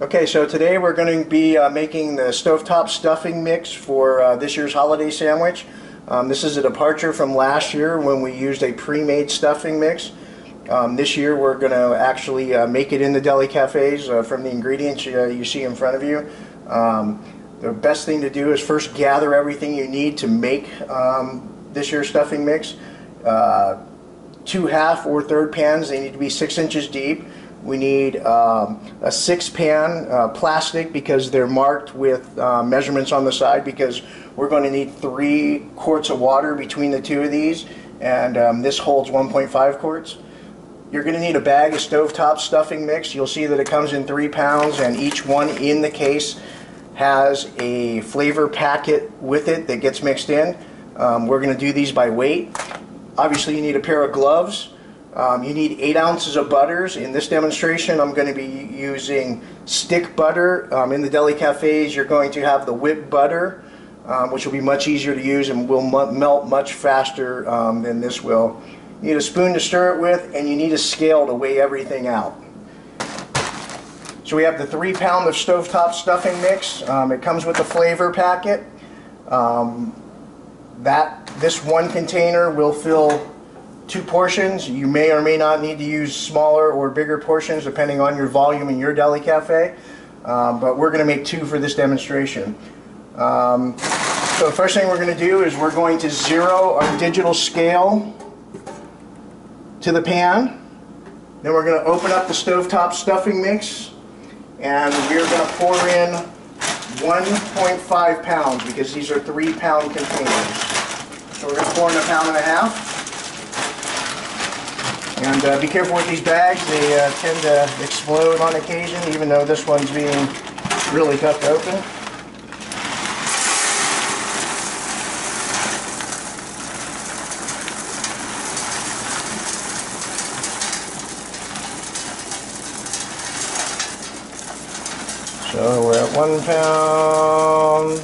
Okay, so today we're going to be making the stovetop stuffing mix for this year's holiday sandwich. This is a departure from last year when we used a pre-made stuffing mix. This year we're going to actually make it in the deli cafes from the ingredients you see in front of you. The best thing to do is first gather everything you need to make this year's stuffing mix. 2 half or third pans, they need to be 6 inches deep. We need a 6-pan plastic because they're marked with measurements on the side, because we're going to need 3 quarts of water between the 2 of these, and this holds 1.5 quarts. You're going to need a bag of stovetop stuffing mix. You'll see that it comes in 3 pounds, and each one in the case has a flavor packet with it that gets mixed in. We're going to do these by weight. Obviously you need a pair of gloves. You need 8 ounces of butters. In this demonstration I'm going to be using stick butter. In the deli cafes you're going to have the whipped butter, which will be much easier to use and will melt much faster than this will. You need a spoon to stir it with, and you need a scale to weigh everything out. So we have the 3 pound of stovetop stuffing mix. It comes with a flavor packet. This one container will fill 2 portions. You may or may not need to use smaller or bigger portions depending on your volume in your deli cafe, but we're going to make 2 for this demonstration. So the first thing we're going to do is we're going to zero our digital scale to the pan. Then we're going to open up the stovetop stuffing mix, and we're going to pour in 1.5 pounds because these are 3 pound containers. So we're going to pour in 1.5 pounds. And be careful with these bags, they tend to explode on occasion, even though this one's being really tough to open. So we're at 1 pound.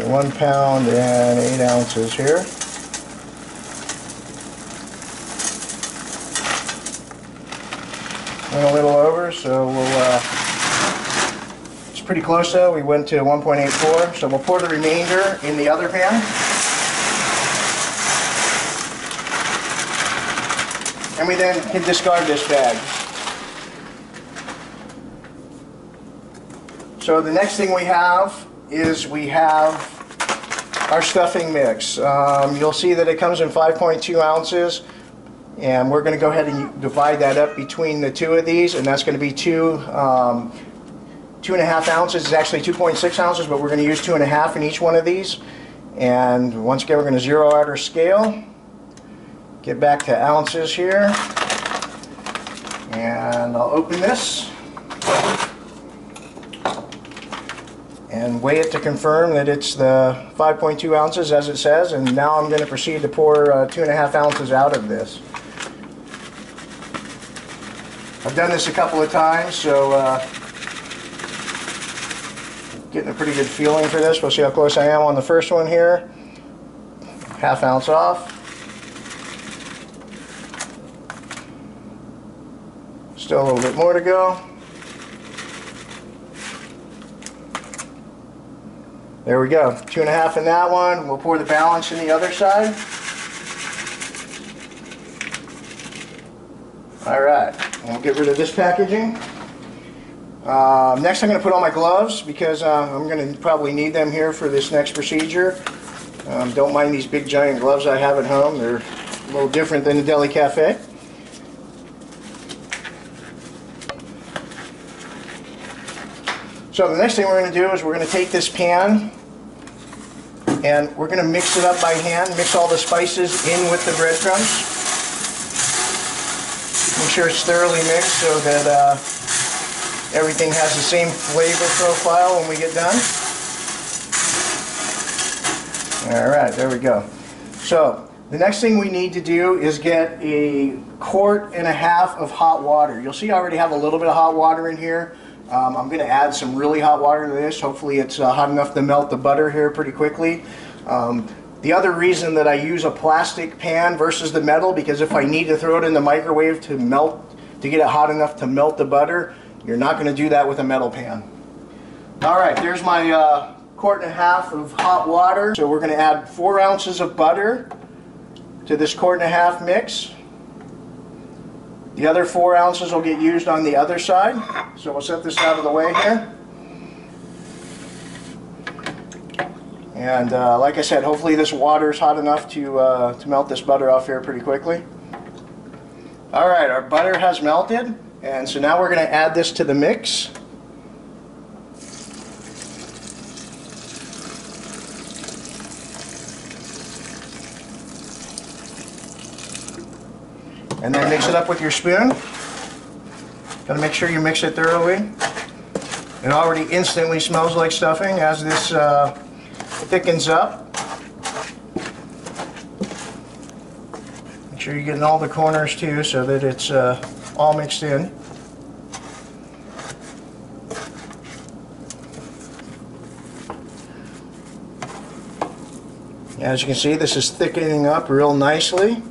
One pound and 8 ounces here. Went a little over, so we'll, it's pretty close though. We went to 1.84, so we'll pour the remainder in the other pan. And we then can discard this bag. So the next thing we have is we have our stuffing mix. You'll see that it comes in 5.2 ounces, and we're going to go ahead and divide that up between the 2 of these, and that's going to be 2.5 ounces. It's actually 2.6 ounces, but we're going to use 2.5 in each one of these. And once again, we're going to zero out our scale, get back to ounces here, and I'll open this and weigh it to confirm that it's the 5.2 ounces as it says, and now I'm going to proceed to pour 2.5 ounces out of this. I've done this a couple of times, so getting a pretty good feeling for this. We'll see how close I am on the first one here. 1/2 ounce off. Still a little bit more to go. There we go, 2.5 in that one. We'll pour the balance in the other side. Alright, we'll get rid of this packaging. Next I'm going to put on my gloves because I'm going to probably need them here for this next procedure. Don't mind these big giant gloves I have at home. They're a little different than the deli cafe. So the next thing we're going to do is we're going to take this pan and we're going to mix it up by hand, mix all the spices in with the breadcrumbs. Make sure it's thoroughly mixed so that everything has the same flavor profile when we get done. Alright, there we go. So the next thing we need to do is get 1.5 quarts of hot water. You'll see I already have a little bit of hot water in here. I'm going to add some really hot water to this. Hopefully it's hot enough to melt the butter here pretty quickly. The other reason that I use a plastic pan versus the metal, because if I need to throw it in the microwave to get it hot enough to melt the butter, you're not going to do that with a metal pan. Alright, there's my quart and a half of hot water. So we're going to add 4 ounces of butter to this quart and a half mix. The other 4 ounces will get used on the other side. So we'll set this out of the way here. And like I said, hopefully this water is hot enough to melt this butter off here pretty quickly. Alright, our butter has melted, and so now we're going to add this to the mix. And then mix it up with your spoon. Got to make sure you mix it thoroughly. It already instantly smells like stuffing as this thickens up. Make sure you're getting all the corners too so that it's all mixed in. As you can see, this is thickening up real nicely.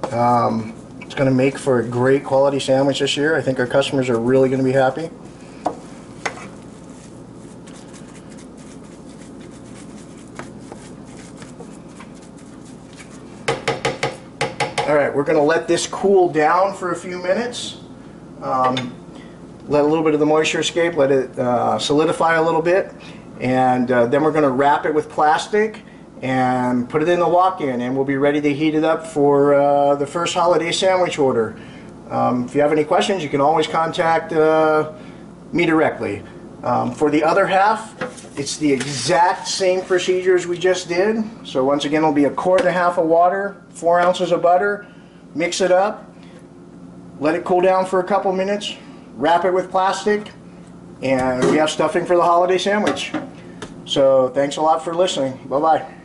It's going to make for a great quality sandwich this year. I think our customers are really going to be happy. Alright, we're going to let this cool down for a few minutes. Let a little bit of the moisture escape, let it solidify a little bit, and then we're going to wrap it with plastic and put it in the walk-in, and we'll be ready to heat it up for the first holiday sandwich order. If you have any questions, you can always contact me directly. For the other half, it's the exact same procedures we just did. So once again, it'll be a quart and a half of water, 4 ounces of butter, mix it up, let it cool down for a couple minutes, wrap it with plastic, and we have stuffing for the holiday sandwich. So thanks a lot for listening. Bye-bye.